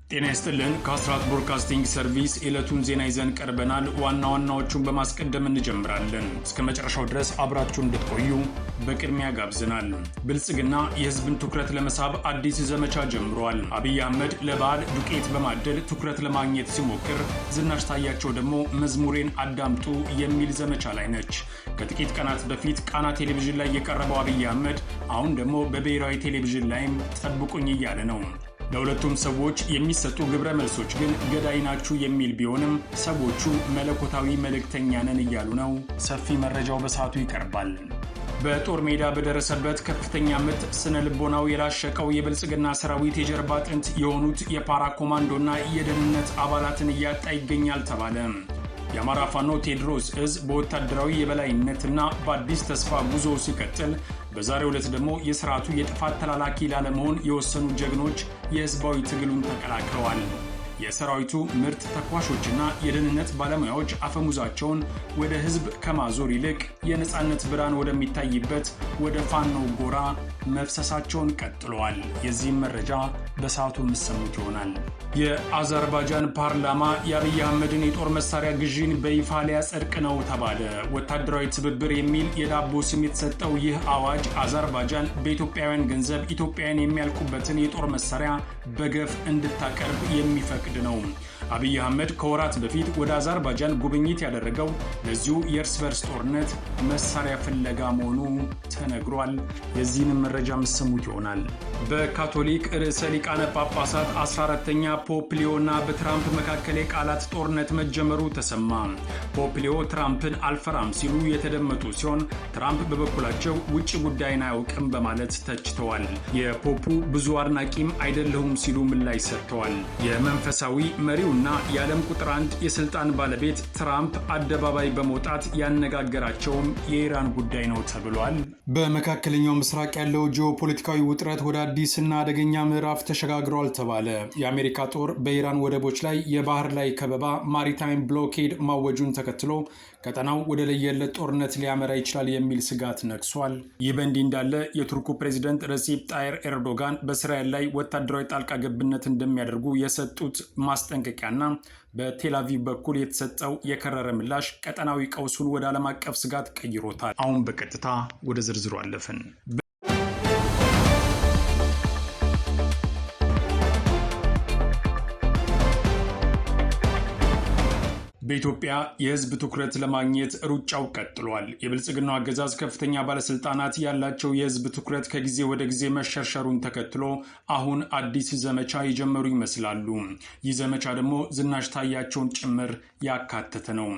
ጤና ይስጥልን ከአስራት ብሮድካስቲንግ ሰርቪስ የዕለቱን ዜና ይዘን ቀርበናል። ዋና ዋናዎቹን በማስቀደም እንጀምራለን። እስከ መጨረሻው ድረስ አብራችሁን እንድትቆዩ በቅድሚያ ጋብዘናል። ብልጽግና የህዝብን ትኩረት ለመሳብ አዲስ ዘመቻ ጀምሯል። አብይ አህመድ ለበዓል ዱቄት በማደል ትኩረት ለማግኘት ሲሞክር፣ ዝናሽ ታያቸው ደግሞ መዝሙሬን አዳምጡ የሚል ዘመቻ ላይ ነች። ከጥቂት ቀናት በፊት ቃና ቴሌቪዥን ላይ የቀረበው አብይ አህመድ አሁን ደግሞ በብሔራዊ ቴሌቪዥን ላይም ጠብቁኝ እያለ ነው። ለሁለቱም ሰዎች የሚሰጡ ግብረ መልሶች ግን ገዳይ ናችሁ የሚል ቢሆንም ሰዎቹ መለኮታዊ መልእክተኛ ነን እያሉ ነው። ሰፊ መረጃው በሰዓቱ ይቀርባል። በጦር ሜዳ በደረሰበት ከፍተኛ ምት ስነ ልቦናው የላሸቀው የብልጽግና ሰራዊት የጀርባ አጥንት የሆኑት የፓራ ኮማንዶና የደህንነት አባላትን እያጣ ይገኛል ተባለ። የአማራ ፋኖ ቴዎድሮስ እዝ በወታደራዊ የበላይነትና በአዲስ ተስፋ ጉዞ ሲቀጥል፣ በዛሬው ዕለት ደግሞ የሥርዓቱ የጥፋት ተላላኪ ላለመሆን የወሰኑ ጀግኖች የህዝባዊ ትግሉን ተቀላቅለዋል። የሰራዊቱ ምርጥ ተኳሾችና የደህንነት ባለሙያዎች አፈሙዛቸውን ወደ ህዝብ ከማዞር ይልቅ የነጻነት ብርሃን ወደሚታይበት ወደ ፋኖ ጎራ መፍሰሳቸውን ቀጥለዋል። የዚህም መረጃ በሰዓቱ የምትሰሙት ይሆናል። የአዘርባይጃን ፓርላማ የአብይ አህመድን የጦር መሳሪያ ግዢን በይፋ ሊያጸድቅ ነው ተባለ። ወታደራዊ ትብብር የሚል የዳቦ ስም የተሰጠው ይህ አዋጅ አዘርባይጃን በኢትዮጵያውያን ገንዘብ ኢትዮጵያውያን የሚያልቁበትን የጦር መሳሪያ በገፍ እንድታቀርብ የሚፈቅድ ነው። አብይ አህመድ ከወራት በፊት ወደ አዘርባይጃን ጉብኝት ያደረገው ለዚሁ የእርስ በርስ ጦርነት መሳሪያ ፍለጋ መሆኑ ተነግሯል። የዚህንም መረጃ የምትሰሙት ይሆናል። በካቶሊክ ርዕሰ ሊቃነ ጳጳሳት 14ኛ ፖፕ ሊዮና በትራምፕ መካከል የቃላት ጦርነት መጀመሩ ተሰማ። ፖፕ ሊዮ ትራምፕን አልፈራም ሲሉ የተደመጡ ሲሆን፣ ትራምፕ በበኩላቸው ውጭ ጉዳይን አያውቅም በማለት ተችተዋል። የፖፑ ብዙ አድናቂም አይደለሁም ሲሉ ምላሽ ሰጥተዋል። የመንፈሳዊ መሪውና የዓለም ቁጥር 1 የስልጣን ባለቤት ትራምፕ አደባባይ በመውጣት ያነጋገራቸውም የኢራን ጉዳይ ነው ተብሏል። በመካከለኛው ምስራቅ ያለው ጂኦፖለቲካዊ ውጥረት ወደ አዲስና አደገኛ ምዕራፍ ተሸጋግሯል ተባለ። የአሜሪካ ጦር በኢራን ወደቦች ላይ የባህር ላይ ከበባ ማሪታይም ብሎኬድ ማወጁን ተከትሎ ቀጠናው ወደ ለየለት ጦርነት ሊያመራ ይችላል የሚል ስጋት ነግሷል። ይህ በእንዲህ እንዳለ የቱርኩ ፕሬዚደንት ረሲፕ ጣይር ኤርዶጋን በእስራኤል ላይ ወታደራዊ ጣልቃ ገብነት እንደሚያደርጉ የሰጡት ማስጠንቀቂያና በቴል አቪቭ በኩል የተሰጠው የከረረ ምላሽ ቀጠናዊ ቀውሱን ወደ ዓለም አቀፍ ስጋት ቀይሮታል። አሁን በቀጥታ ወደ ዝርዝሩ አለፍን። በኢትዮጵያ የህዝብ ትኩረት ለማግኘት ሩጫው ቀጥሏል። የብልጽግናው አገዛዝ ከፍተኛ ባለስልጣናት ያላቸው የህዝብ ትኩረት ከጊዜ ወደ ጊዜ መሸርሸሩን ተከትሎ አሁን አዲስ ዘመቻ የጀመሩ ይመስላሉ። ይህ ዘመቻ ደግሞ ዝናሽ ታያቸውን ጭምር ያካተተ ነው።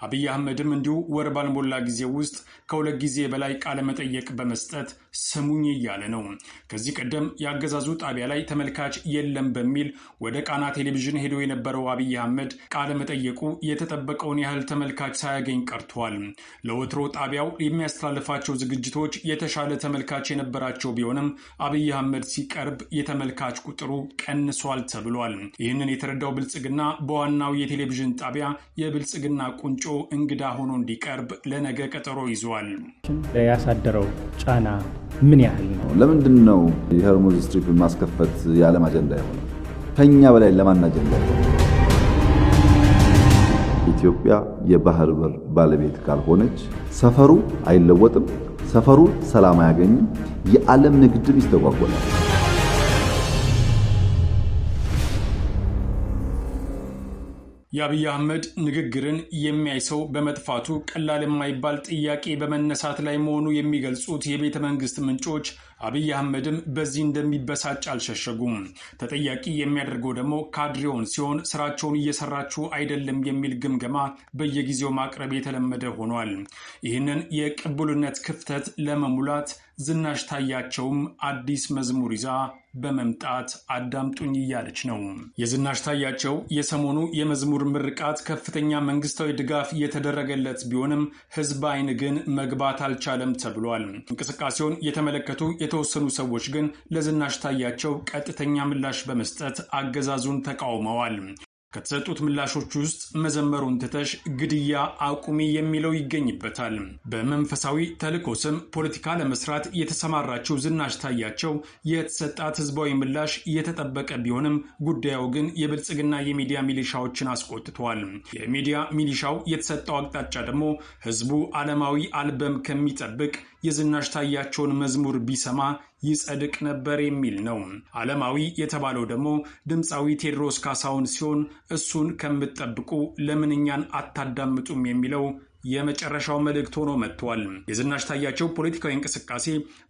አብይ አህመድም እንዲሁ ወር ባልሞላ ጊዜ ውስጥ ከሁለት ጊዜ በላይ ቃለ መጠየቅ በመስጠት ስሙኝ እያለ ነው። ከዚህ ቀደም የአገዛዙ ጣቢያ ላይ ተመልካች የለም በሚል ወደ ቃና ቴሌቪዥን ሄዶ የነበረው አብይ አህመድ ቃለ መጠየቁ የተጠበቀውን ያህል ተመልካች ሳያገኝ ቀርቷል። ለወትሮ ጣቢያው የሚያስተላልፋቸው ዝግጅቶች የተሻለ ተመልካች የነበራቸው ቢሆንም አብይ አህመድ ሲቀርብ የተመልካች ቁጥሩ ቀንሷል ተብሏል። ይህንን የተረዳው ብልጽግና በዋናው የቴሌቪዥን ጣቢያ የብልጽግና ቁንጮ እንግዳ ሆኖ እንዲቀርብ ለነገ ቀጠሮ ይዟል። ያሳደረው ጫና ምን ያህል ነው? ለምንድን ነው የሆርሙዝ ስትሪፕን ማስከፈት የዓለም አጀንዳ የሆነው? ከኛ በላይ ለማን አጀንዳ የሆነው? ኢትዮጵያ የባህር በር ባለቤት ካልሆነች ሰፈሩ አይለወጥም፣ ሰፈሩ ሰላም አያገኝም፣ የዓለም ንግድም ይስተጓጎላል። የአብይ አህመድ ንግግርን የሚያይ ሰው በመጥፋቱ ቀላል የማይባል ጥያቄ በመነሳት ላይ መሆኑ የሚገልጹት የቤተ መንግስት ምንጮች አብይ አህመድም በዚህ እንደሚበሳጭ አልሸሸጉም። ተጠያቂ የሚያደርገው ደግሞ ካድሬውን ሲሆን ስራቸውን እየሰራችሁ አይደለም የሚል ግምገማ በየጊዜው ማቅረብ የተለመደ ሆኗል። ይህንን የቅቡልነት ክፍተት ለመሙላት ዝናሽ ታያቸውም አዲስ መዝሙር ይዛ በመምጣት አዳምጡኝ እያለች ነው። የዝናሽ ታያቸው የሰሞኑ የመዝሙር ምርቃት ከፍተኛ መንግስታዊ ድጋፍ እየተደረገለት ቢሆንም ህዝብ አይን ግን መግባት አልቻለም ተብሏል። እንቅስቃሴውን የተመለከቱ የተወሰኑ ሰዎች ግን ለዝናሽ ታያቸው ቀጥተኛ ምላሽ በመስጠት አገዛዙን ተቃውመዋል። ከተሰጡት ምላሾች ውስጥ መዘመሩን ትተሽ ግድያ አቁሚ የሚለው ይገኝበታል። በመንፈሳዊ ተልዕኮ ስም ፖለቲካ ለመስራት የተሰማራችው ዝናሽ ታያቸው የተሰጣት ህዝባዊ ምላሽ እየተጠበቀ ቢሆንም ጉዳዩ ግን የብልጽግና የሚዲያ ሚሊሻዎችን አስቆጥቷል። የሚዲያ ሚሊሻው የተሰጠው አቅጣጫ ደግሞ ህዝቡ ዓለማዊ አልበም ከሚጠብቅ የዝናሽ ታያቸውን መዝሙር ቢሰማ ይጸድቅ ነበር የሚል ነው። ዓለማዊ የተባለው ደግሞ ድምፃዊ ቴዎድሮስ ካሳሁን ሲሆን እሱን ከምትጠብቁ ለምን እኛን አታዳምጡም የሚለው የመጨረሻው መልእክት ሆኖ መጥቷል። የዝናሽ ታያቸው ፖለቲካዊ እንቅስቃሴ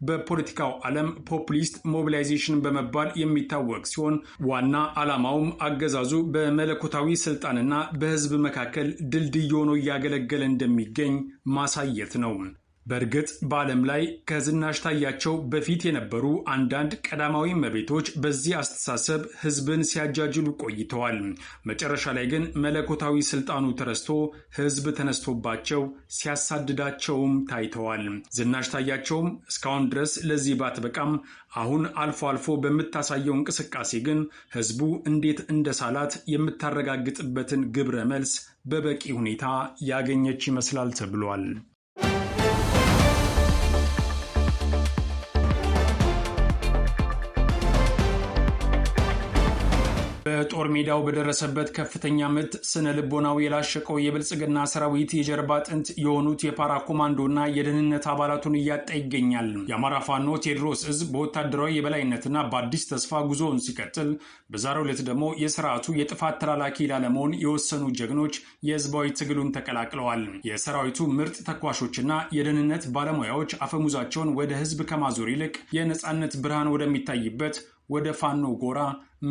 በፖለቲካው ዓለም ፖፑሊስት ሞቢላይዜሽን በመባል የሚታወቅ ሲሆን ዋና ዓላማውም አገዛዙ በመለኮታዊ ስልጣንና በህዝብ መካከል ድልድይ ሆኖ እያገለገለ እንደሚገኝ ማሳየት ነው። በእርግጥ በዓለም ላይ ከዝናሽ ታያቸው በፊት የነበሩ አንዳንድ ቀዳማዊ እመቤቶች በዚህ አስተሳሰብ ህዝብን ሲያጃጅሉ ቆይተዋል። መጨረሻ ላይ ግን መለኮታዊ ስልጣኑ ተረስቶ ህዝብ ተነስቶባቸው ሲያሳድዳቸውም ታይተዋል። ዝናሽ ታያቸውም እስካሁን ድረስ ለዚህ ባትበቃም አሁን አልፎ አልፎ በምታሳየው እንቅስቃሴ ግን ህዝቡ እንዴት እንደሳላት የምታረጋግጥበትን ግብረ መልስ በበቂ ሁኔታ ያገኘች ይመስላል ተብሏል። በጦር ሜዳው በደረሰበት ከፍተኛ ምት ስነ ልቦናው የላሸቀው የብልጽግና ሰራዊት የጀርባ አጥንት የሆኑት የፓራ ኮማንዶና የደህንነት አባላቱን እያጣ ይገኛል። የአማራ ፋኖ ቴዎድሮስ ዕዝ በወታደራዊ የበላይነትና በአዲስ ተስፋ ጉዞውን ሲቀጥል፣ በዛሬው ዕለት ደግሞ የስርዓቱ የጥፋት ተላላኪ ላለመሆን የወሰኑ ጀግኖች የህዝባዊ ትግሉን ተቀላቅለዋል። የሰራዊቱ ምርጥ ተኳሾችና የደህንነት ባለሙያዎች አፈሙዛቸውን ወደ ህዝብ ከማዞር ይልቅ የነጻነት ብርሃን ወደሚታይበት ወደ ፋኖ ጎራ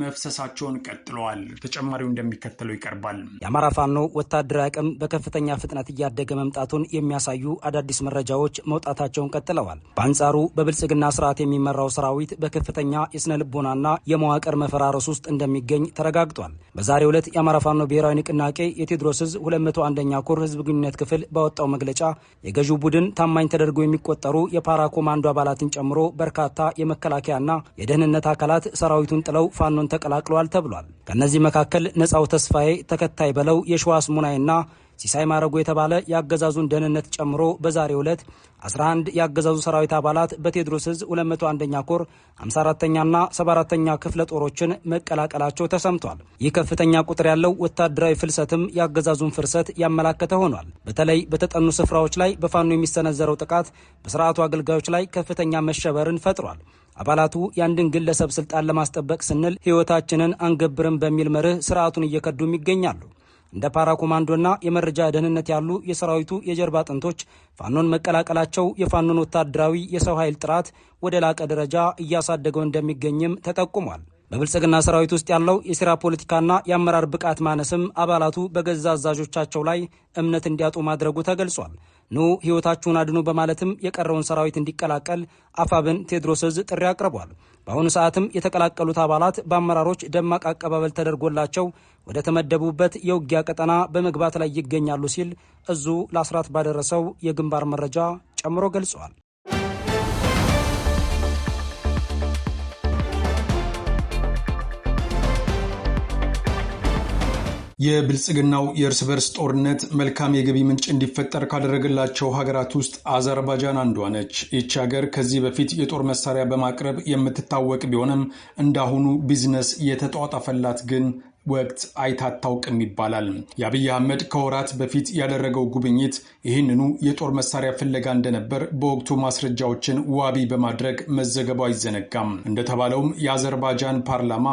መፍሰሳቸውን ቀጥለዋል። ተጨማሪው እንደሚከተለው ይቀርባል። የአማራ ፋኖ ወታደራዊ አቅም በከፍተኛ ፍጥነት እያደገ መምጣቱን የሚያሳዩ አዳዲስ መረጃዎች መውጣታቸውን ቀጥለዋል። በአንጻሩ በብልጽግና ስርዓት የሚመራው ሰራዊት በከፍተኛ የስነ ልቦናና የመዋቅር መፈራረስ ውስጥ እንደሚገኝ ተረጋግጧል። በዛሬው ዕለት የአማራ ፋኖ ብሔራዊ ንቅናቄ የቴዎድሮስ ዕዝ 201ኛ ኮር ህዝብ ግንኙነት ክፍል ባወጣው መግለጫ የገዢው ቡድን ታማኝ ተደርገው የሚቆጠሩ የፓራ ኮማንዶ አባላትን ጨምሮ በርካታ የመከላከያና የደህንነት አካላት ሰራዊቱን ጥለው ፋኖ ተቀላቅለዋል ተብሏል። ከነዚህ መካከል ነፃው ተስፋዬ፣ ተከታይ በለው፣ የሸዋስ ሙናይና ሲሳይ ማረጉ የተባለ የአገዛዙን ደህንነት ጨምሮ በዛሬው ዕለት 11 የአገዛዙ ሰራዊት አባላት በቴዎድሮስ ዕዝ 201ኛ ኮር 54ኛና 74ኛ ክፍለ ጦሮችን መቀላቀላቸው ተሰምቷል። ይህ ከፍተኛ ቁጥር ያለው ወታደራዊ ፍልሰትም የአገዛዙን ፍርሰት ያመላከተ ሆኗል። በተለይ በተጠኑ ስፍራዎች ላይ በፋኖ የሚሰነዘረው ጥቃት በስርዓቱ አገልጋዮች ላይ ከፍተኛ መሸበርን ፈጥሯል። አባላቱ የአንድን ግለሰብ ስልጣን ለማስጠበቅ ስንል ህይወታችንን አንገብርም በሚል መርህ ስርዓቱን እየከዱም ይገኛሉ። እንደ ፓራ ኮማንዶና የመረጃ ደህንነት ያሉ የሰራዊቱ የጀርባ አጥንቶች ፋኖን መቀላቀላቸው የፋኖን ወታደራዊ የሰው ኃይል ጥራት ወደ ላቀ ደረጃ እያሳደገው እንደሚገኝም ተጠቁሟል። በብልጽግና ሰራዊት ውስጥ ያለው የሴራ ፖለቲካና የአመራር ብቃት ማነስም አባላቱ በገዛ አዛዦቻቸው ላይ እምነት እንዲያጡ ማድረጉ ተገልጿል። ኑ ህይወታችሁን አድኑ በማለትም የቀረውን ሰራዊት እንዲቀላቀል አፋብን ቴዎድሮስ ዕዝ ጥሪ አቅርቧል። በአሁኑ ሰዓትም የተቀላቀሉት አባላት በአመራሮች ደማቅ አቀባበል ተደርጎላቸው ወደ ተመደቡበት የውጊያ ቀጠና በመግባት ላይ ይገኛሉ ሲል ዕዙ ለአስራት ባደረሰው የግንባር መረጃ ጨምሮ ገልጿል። የብልጽግናው የእርስ በርስ ጦርነት መልካም የገቢ ምንጭ እንዲፈጠር ካደረገላቸው ሀገራት ውስጥ አዘርባይጃን አንዷ ነች። ይህች ሀገር ከዚህ በፊት የጦር መሳሪያ በማቅረብ የምትታወቅ ቢሆንም እንዳሁኑ ቢዝነስ የተጧጣፈላት ግን ወቅት አይታታውቅም ይባላል። የአብይ አህመድ ከወራት በፊት ያደረገው ጉብኝት ይህንኑ የጦር መሳሪያ ፍለጋ እንደነበር በወቅቱ ማስረጃዎችን ዋቢ በማድረግ መዘገቡ አይዘነጋም። እንደተባለውም የአዘርባይጃን ፓርላማ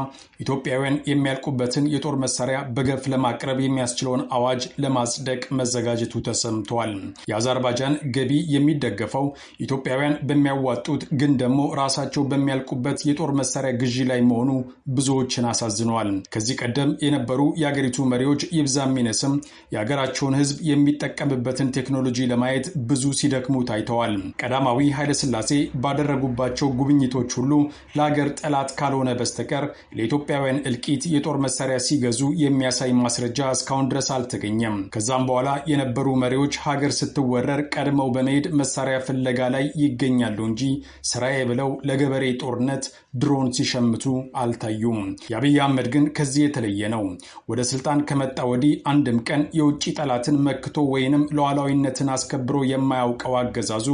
ኢትዮጵያውያን የሚያልቁበትን የጦር መሳሪያ በገፍ ለማቅረብ የሚያስችለውን አዋጅ ለማጽደቅ መዘጋጀቱ ተሰምቷል። የአዘርባይጃን ገቢ የሚደገፈው ኢትዮጵያውያን በሚያዋጡት ግን ደግሞ ራሳቸው በሚያልቁበት የጦር መሳሪያ ግዢ ላይ መሆኑ ብዙዎችን አሳዝነዋል። ከዚህ ቀደም የነበሩ የአገሪቱ መሪዎች ይብዛም ይነስም የሀገራቸውን ሕዝብ የሚጠቀምበትን ቴክኖሎጂ ለማየት ብዙ ሲደክሙ ታይተዋል። ቀዳማዊ ኃይለሥላሴ ባደረጉባቸው ጉብኝቶች ሁሉ ለሀገር ጠላት ካልሆነ በስተቀር ለኢትዮጵያውያን እልቂት የጦር መሳሪያ ሲገዙ የሚያሳይ ማስረጃ እስካሁን ድረስ አልተገኘም። ከዛም በኋላ የነበሩ መሪዎች ሀገር ስትወረር ቀድመው በመሄድ መሳሪያ ፍለጋ ላይ ይገኛሉ እንጂ ስራዬ ብለው ለገበሬ ጦርነት ድሮን ሲሸምቱ አልታዩም። የአብይ አህመድ ግን ከዚህ የተለየ የተለየ ነው። ወደ ስልጣን ከመጣ ወዲህ አንድም ቀን የውጭ ጠላትን መክቶ ወይንም ሉዓላዊነትን አስከብሮ የማያውቀው አገዛዙ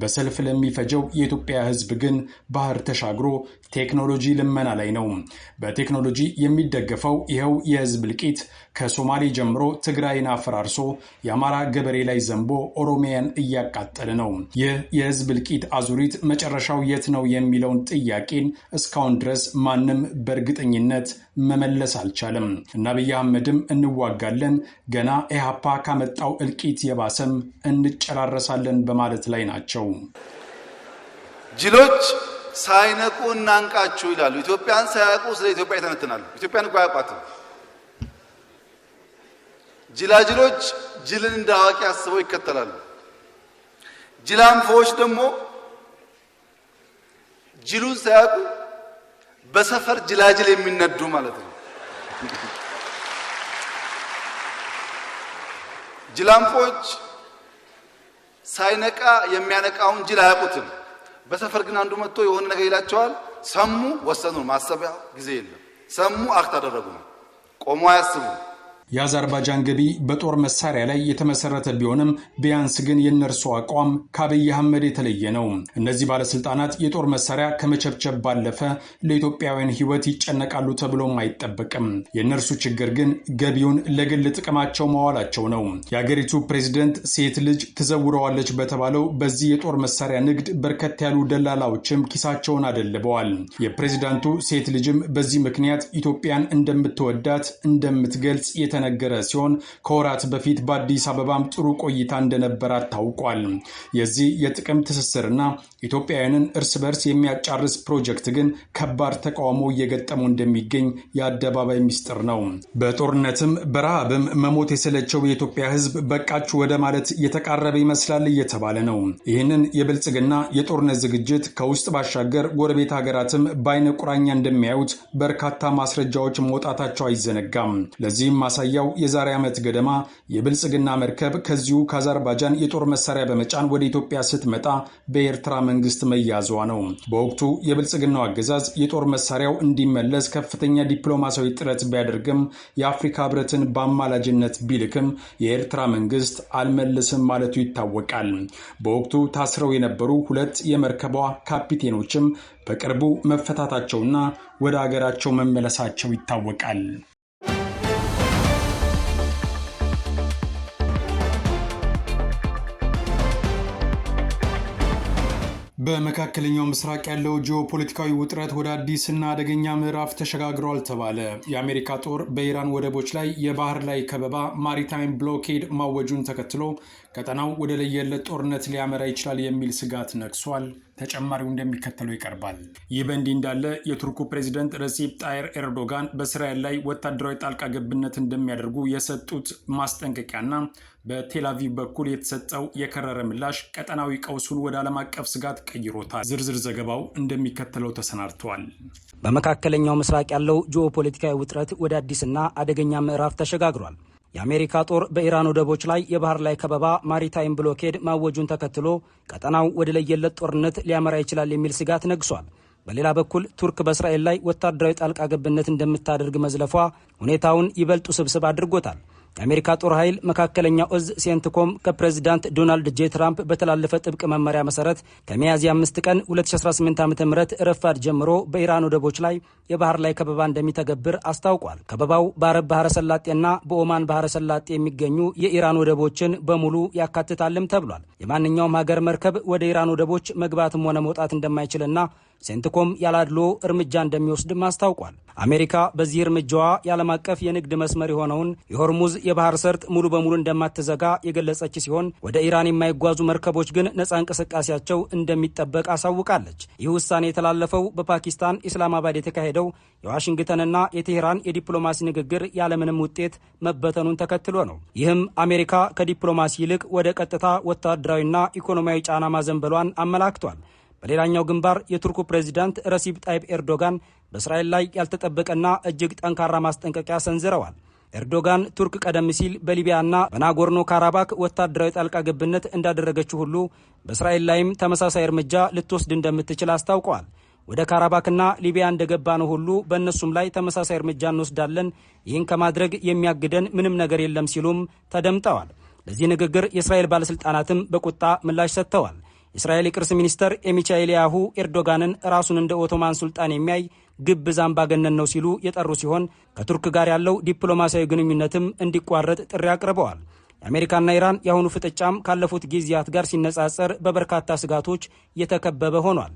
በሰልፍ ለሚፈጀው የኢትዮጵያ ሕዝብ ግን ባህር ተሻግሮ ቴክኖሎጂ ልመና ላይ ነው። በቴክኖሎጂ የሚደገፈው ይኸው የሕዝብ እልቂት ከሶማሌ ጀምሮ ትግራይን አፈራርሶ የአማራ ገበሬ ላይ ዘንቦ ኦሮሚያን እያቃጠለ ነው። ይህ የሕዝብ እልቂት አዙሪት መጨረሻው የት ነው የሚለውን ጥያቄን እስካሁን ድረስ ማንም በእርግጠኝነት መመለስ አልቻለም። እና አብይ አህመድም እንዋጋለን፣ ገና ኢህአፓ ካመጣው እልቂት የባሰም እንጨራረሳለን በማለት ላይ ናቸው። ጅሎች ሳይነቁ እናንቃችሁ ይላሉ። ኢትዮጵያን ሳያውቁ ስለ ኢትዮጵያ ይተነትናሉ። ኢትዮጵያን እኮ አያውቋትም። ጅላጅሎች ጅልን እንደ አዋቂ አስበው ይከተላሉ። ጅላንፎዎች ደግሞ ጅሉን ሳያውቁ በሰፈር ጅላጅል የሚነዱ ማለት ነው። ጅላንፎች ሳይነቃ የሚያነቃውን ጅል አያውቁትም። በሰፈር ግን አንዱ መጥቶ የሆነ ነገር ይላቸዋል። ሰሙ፣ ወሰኑ። ማሰቢያ ጊዜ የለም። ሰሙ፣ አክት አደረጉ። ቆሞ አያስቡ። የአዘርባጃን ገቢ በጦር መሳሪያ ላይ የተመሰረተ ቢሆንም ቢያንስ ግን የእነርሱ አቋም ከአብይ አህመድ የተለየ ነው። እነዚህ ባለስልጣናት የጦር መሳሪያ ከመቸብቸብ ባለፈ ለኢትዮጵያውያን ሕይወት ይጨነቃሉ ተብሎም አይጠበቅም። የእነርሱ ችግር ግን ገቢውን ለግል ጥቅማቸው መዋላቸው ነው። የአገሪቱ ፕሬዝደንት ሴት ልጅ ትዘውረዋለች በተባለው በዚህ የጦር መሳሪያ ንግድ በርከት ያሉ ደላላዎችም ኪሳቸውን አደልበዋል። የፕሬዝዳንቱ ሴት ልጅም በዚህ ምክንያት ኢትዮጵያን እንደምትወዳት እንደምትገልጽ የተነገረ ሲሆን ከወራት በፊት በአዲስ አበባም ጥሩ ቆይታ እንደነበራት ታውቋል። የዚህ የጥቅም ትስስርና ኢትዮጵያውያንን እርስ በርስ የሚያጫርስ ፕሮጀክት ግን ከባድ ተቃውሞ እየገጠሙ እንደሚገኝ የአደባባይ ሚስጥር ነው። በጦርነትም በረሃብም መሞት የሰለቸው የኢትዮጵያ ሕዝብ በቃችሁ ወደ ማለት የተቃረበ ይመስላል እየተባለ ነው። ይህንን የብልጽግና የጦርነት ዝግጅት ከውስጥ ባሻገር ጎረቤት ሀገራትም በአይነ ቁራኛ እንደሚያዩት በርካታ ማስረጃዎች መውጣታቸው አይዘነጋም። ለዚህም ማሳያው የዛሬ ዓመት ገደማ የብልጽግና መርከብ ከዚሁ ከአዘርባጃን የጦር መሳሪያ በመጫን ወደ ኢትዮጵያ ስትመጣ በኤርትራ መንግስት መያዟ ነው። በወቅቱ የብልጽግናው አገዛዝ የጦር መሳሪያው እንዲመለስ ከፍተኛ ዲፕሎማሲያዊ ጥረት ቢያደርግም የአፍሪካ ህብረትን በአማላጅነት ቢልክም የኤርትራ መንግስት አልመልስም ማለቱ ይታወቃል። በወቅቱ ታስረው የነበሩ ሁለት የመርከቧ ካፒቴኖችም በቅርቡ መፈታታቸውና ወደ አገራቸው መመለሳቸው ይታወቃል። በመካከለኛው ምስራቅ ያለው ጂኦፖለቲካዊ ውጥረት ወደ አዲስና አደገኛ ምዕራፍ ተሸጋግሯል ተባለ። የአሜሪካ ጦር በኢራን ወደቦች ላይ የባህር ላይ ከበባ ማሪታይም ብሎኬድ ማወጁን ተከትሎ ቀጠናው ወደ ለየለት ጦርነት ሊያመራ ይችላል የሚል ስጋት ነግሷል። ተጨማሪው እንደሚከተለው ይቀርባል። ይህ በእንዲህ እንዳለ የቱርኩ ፕሬዝደንት ረሲፕ ጣይር ኤርዶጋን በእስራኤል ላይ ወታደራዊ ጣልቃ ገብነት እንደሚያደርጉ የሰጡት ማስጠንቀቂያና በቴልአቪቭ በኩል የተሰጠው የከረረ ምላሽ ቀጠናዊ ቀውሱን ወደ ዓለም አቀፍ ስጋት ቀይሮታል። ዝርዝር ዘገባው እንደሚከተለው ተሰናድቷል። በመካከለኛው ምስራቅ ያለው ጂኦፖለቲካዊ ውጥረት ወደ አዲስና አደገኛ ምዕራፍ ተሸጋግሯል። የአሜሪካ ጦር በኢራን ወደቦች ላይ የባህር ላይ ከበባ ማሪታይም ብሎኬድ ማወጁን ተከትሎ ቀጠናው ወደ ለየለት ጦርነት ሊያመራ ይችላል የሚል ስጋት ነግሷል። በሌላ በኩል ቱርክ በእስራኤል ላይ ወታደራዊ ጣልቃ ገብነት እንደምታደርግ መዝለፏ ሁኔታውን ይበልጥ ውስብስብ አድርጎታል። የአሜሪካ ጦር ኃይል መካከለኛው እዝ ሴንትኮም ከፕሬዚዳንት ዶናልድ ጄ ትራምፕ በተላለፈ ጥብቅ መመሪያ መሰረት ከሚያዝያ 5 ቀን 2018 ዓ.ም ረፋድ ጀምሮ በኢራን ወደቦች ላይ የባህር ላይ ከበባ እንደሚተገብር አስታውቋል። ከበባው በአረብ ባህረ ሰላጤና በኦማን ባህረ ሰላጤ የሚገኙ የኢራን ወደቦችን በሙሉ ያካትታልም ተብሏል። የማንኛውም ሀገር መርከብ ወደ ኢራን ወደቦች መግባትም ሆነ መውጣት እንደማይችልና ሴንትኮም ያላድሎ እርምጃ እንደሚወስድም አስታውቋል። አሜሪካ በዚህ እርምጃዋ የዓለም አቀፍ የንግድ መስመር የሆነውን የሆርሙዝ የባህር ሰርጥ ሙሉ በሙሉ እንደማትዘጋ የገለጸች ሲሆን ወደ ኢራን የማይጓዙ መርከቦች ግን ነፃ እንቅስቃሴያቸው እንደሚጠበቅ አሳውቃለች። ይህ ውሳኔ የተላለፈው በፓኪስታን ኢስላማባድ የተካሄደው የዋሽንግተንና የቴህራን የዲፕሎማሲ ንግግር ያለምንም ውጤት መበተኑን ተከትሎ ነው። ይህም አሜሪካ ከዲፕሎማሲ ይልቅ ወደ ቀጥታ ወታደራዊና ኢኮኖሚያዊ ጫና ማዘንበሏን አመላክቷል። በሌላኛው ግንባር የቱርኩ ፕሬዚዳንት ረሲፕ ጣይብ ኤርዶጋን በእስራኤል ላይ ያልተጠበቀና እጅግ ጠንካራ ማስጠንቀቂያ ሰንዝረዋል። ኤርዶጋን ቱርክ ቀደም ሲል በሊቢያና በናጎርኖ ካራባክ ወታደራዊ ጣልቃ ገብነት እንዳደረገችው ሁሉ በእስራኤል ላይም ተመሳሳይ እርምጃ ልትወስድ እንደምትችል አስታውቀዋል። ወደ ካራባክና ሊቢያ እንደገባ ነው ሁሉ በእነሱም ላይ ተመሳሳይ እርምጃ እንወስዳለን፣ ይህን ከማድረግ የሚያግደን ምንም ነገር የለም ሲሉም ተደምጠዋል። ለዚህ ንግግር የእስራኤል ባለሥልጣናትም በቁጣ ምላሽ ሰጥተዋል። የእስራኤል የቅርስ ሚኒስተር ኤሚቻኤል ያሁ ኤርዶጋንን ራሱን እንደ ኦቶማን ሱልጣን የሚያይ ግብዝ አምባገነን ነው ሲሉ የጠሩ ሲሆን ከቱርክ ጋር ያለው ዲፕሎማሲያዊ ግንኙነትም እንዲቋረጥ ጥሪ አቅርበዋል። የአሜሪካና ኢራን የአሁኑ ፍጥጫም ካለፉት ጊዜያት ጋር ሲነጻጸር በበርካታ ስጋቶች የተከበበ ሆኗል።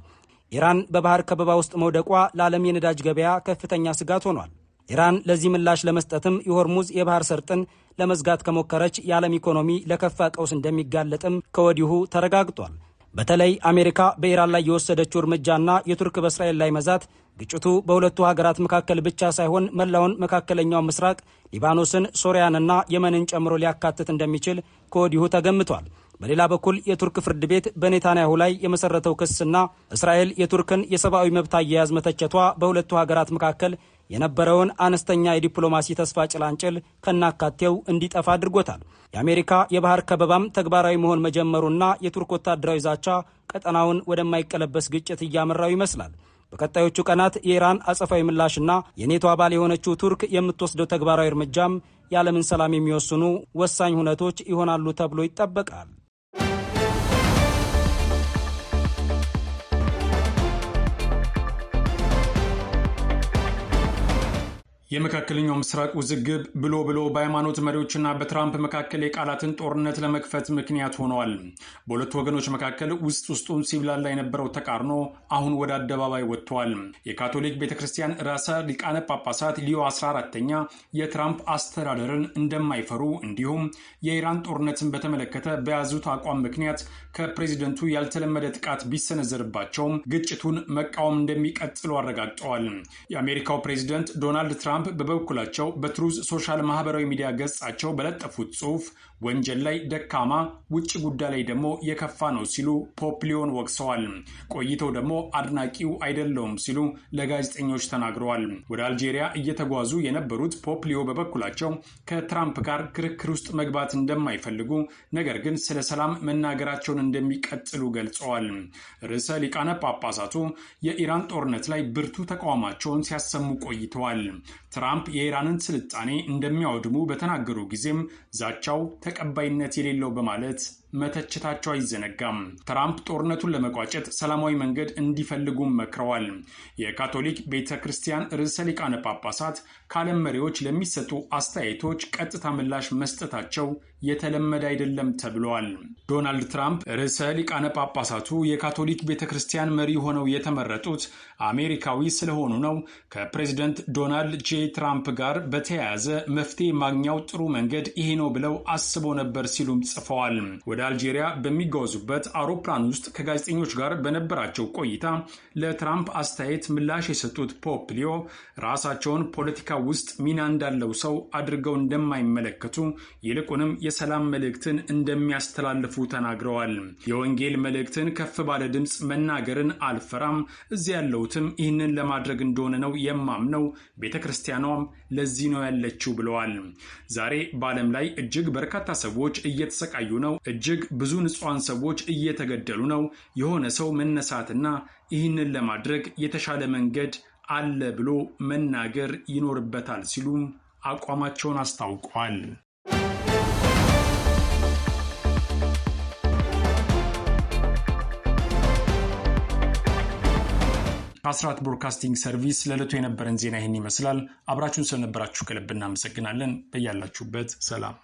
ኢራን በባህር ከበባ ውስጥ መውደቋ ለዓለም የነዳጅ ገበያ ከፍተኛ ስጋት ሆኗል። ኢራን ለዚህ ምላሽ ለመስጠትም የሆርሙዝ የባህር ሰርጥን ለመዝጋት ከሞከረች የዓለም ኢኮኖሚ ለከፋ ቀውስ እንደሚጋለጥም ከወዲሁ ተረጋግጧል። በተለይ አሜሪካ በኢራን ላይ የወሰደችው እርምጃና የቱርክ በእስራኤል ላይ መዛት ግጭቱ በሁለቱ ሀገራት መካከል ብቻ ሳይሆን መላውን መካከለኛው ምስራቅ፣ ሊባኖስን፣ ሶሪያንና የመንን ጨምሮ ሊያካትት እንደሚችል ከወዲሁ ተገምቷል። በሌላ በኩል የቱርክ ፍርድ ቤት በኔታንያሁ ላይ የመሰረተው ክስና እስራኤል የቱርክን የሰብአዊ መብት አያያዝ መተቸቷ በሁለቱ ሀገራት መካከል የነበረውን አነስተኛ የዲፕሎማሲ ተስፋ ጭላንጭል ከናካቴው እንዲጠፋ አድርጎታል። የአሜሪካ የባህር ከበባም ተግባራዊ መሆን መጀመሩና የቱርክ ወታደራዊ ዛቻ ቀጠናውን ወደማይቀለበስ ግጭት እያመራው ይመስላል። በቀጣዮቹ ቀናት የኢራን አጸፋዊ ምላሽና የኔቶ አባል የሆነችው ቱርክ የምትወስደው ተግባራዊ እርምጃም የዓለምን ሰላም የሚወስኑ ወሳኝ ሁነቶች ይሆናሉ ተብሎ ይጠበቃል። የመካከለኛው ምስራቅ ውዝግብ ብሎ በሃይማኖት መሪዎችና በትራምፕ መካከል የቃላትን ጦርነት ለመክፈት ምክንያት ሆነዋል። በሁለቱ ወገኖች መካከል ውስጡን ሲብላላ የነበረው ተቃርኖ አሁን ወደ አደባባይ ወጥቷል። የካቶሊክ ቤተክርስቲያን ርዕሰ ሊቃነ ጳጳሳት ሊዮ 14ኛ የትራምፕ አስተዳደርን እንደማይፈሩ እንዲሁም የኢራን ጦርነትን በተመለከተ በያዙት አቋም ምክንያት ከፕሬዚደንቱ ያልተለመደ ጥቃት ቢሰነዘርባቸውም ግጭቱን መቃወም እንደሚቀጥሉ አረጋግጠዋል። የአሜሪካው ፕሬዚደንት ዶናልድ ትራምፕ በበኩላቸው በትሩዝ ሶሻል ማህበራዊ ሚዲያ ገጻቸው በለጠፉት ጽሑፍ ወንጀል ላይ ደካማ፣ ውጭ ጉዳይ ላይ ደግሞ የከፋ ነው ሲሉ ፖፕ ሊዮን ወቅሰዋል። ቆይተው ደግሞ አድናቂው አይደለውም ሲሉ ለጋዜጠኞች ተናግረዋል። ወደ አልጄሪያ እየተጓዙ የነበሩት ፖፕ ሊዮ በበኩላቸው ከትራምፕ ጋር ክርክር ውስጥ መግባት እንደማይፈልጉ፣ ነገር ግን ስለ ሰላም መናገራቸውን እንደሚቀጥሉ ገልጸዋል። ርዕሰ ሊቃነ ጳጳሳቱ የኢራን ጦርነት ላይ ብርቱ ተቃውሟቸውን ሲያሰሙ ቆይተዋል። ትራምፕ የኢራንን ስልጣኔ እንደሚያወድሙ በተናገሩ ጊዜም ዛቻው ተቀባይነት የሌለው በማለት መተቸታቸው አይዘነጋም። ትራምፕ ጦርነቱን ለመቋጨት ሰላማዊ መንገድ እንዲፈልጉም መክረዋል። የካቶሊክ ቤተ ክርስቲያን ርዕሰ ሊቃነ ጳጳሳት ከዓለም መሪዎች ለሚሰጡ አስተያየቶች ቀጥታ ምላሽ መስጠታቸው የተለመደ አይደለም ተብለዋል። ዶናልድ ትራምፕ ርዕሰ ሊቃነ ጳጳሳቱ የካቶሊክ ቤተ ክርስቲያን መሪ ሆነው የተመረጡት አሜሪካዊ ስለሆኑ ነው። ከፕሬዚደንት ዶናልድ ጄ ትራምፕ ጋር በተያያዘ መፍትሄ ማግኛው ጥሩ መንገድ ይሄ ነው ብለው አስበው ነበር ሲሉም ጽፈዋል። ወደ አልጄሪያ በሚጓዙበት አውሮፕላን ውስጥ ከጋዜጠኞች ጋር በነበራቸው ቆይታ ለትራምፕ አስተያየት ምላሽ የሰጡት ፖፕ ሊዮ ራሳቸውን ፖለቲካ ውስጥ ሚና እንዳለው ሰው አድርገው እንደማይመለከቱ ይልቁንም የሰላም መልእክትን እንደሚያስተላልፉ ተናግረዋል። የወንጌል መልእክትን ከፍ ባለ ድምፅ መናገርን አልፈራም፣ እዚያ ያለሁትም ይህንን ለማድረግ እንደሆነ ነው የማምነው፣ ቤተ ክርስቲያኗም ለዚህ ነው ያለችው ብለዋል። ዛሬ በዓለም ላይ እጅግ በርካታ ሰዎች እየተሰቃዩ ነው። እጅግ ብዙ ንጹሃን ሰዎች እየተገደሉ ነው። የሆነ ሰው መነሳትና ይህንን ለማድረግ የተሻለ መንገድ አለ ብሎ መናገር ይኖርበታል ሲሉም አቋማቸውን አስታውቀዋል። ከአስራት ብሮድካስቲንግ ሰርቪስ ለዕለቱ የነበረን ዜና ይህን ይመስላል። አብራችሁን ስለነበራችሁ ከልብ እናመሰግናለን። በያላችሁበት ሰላም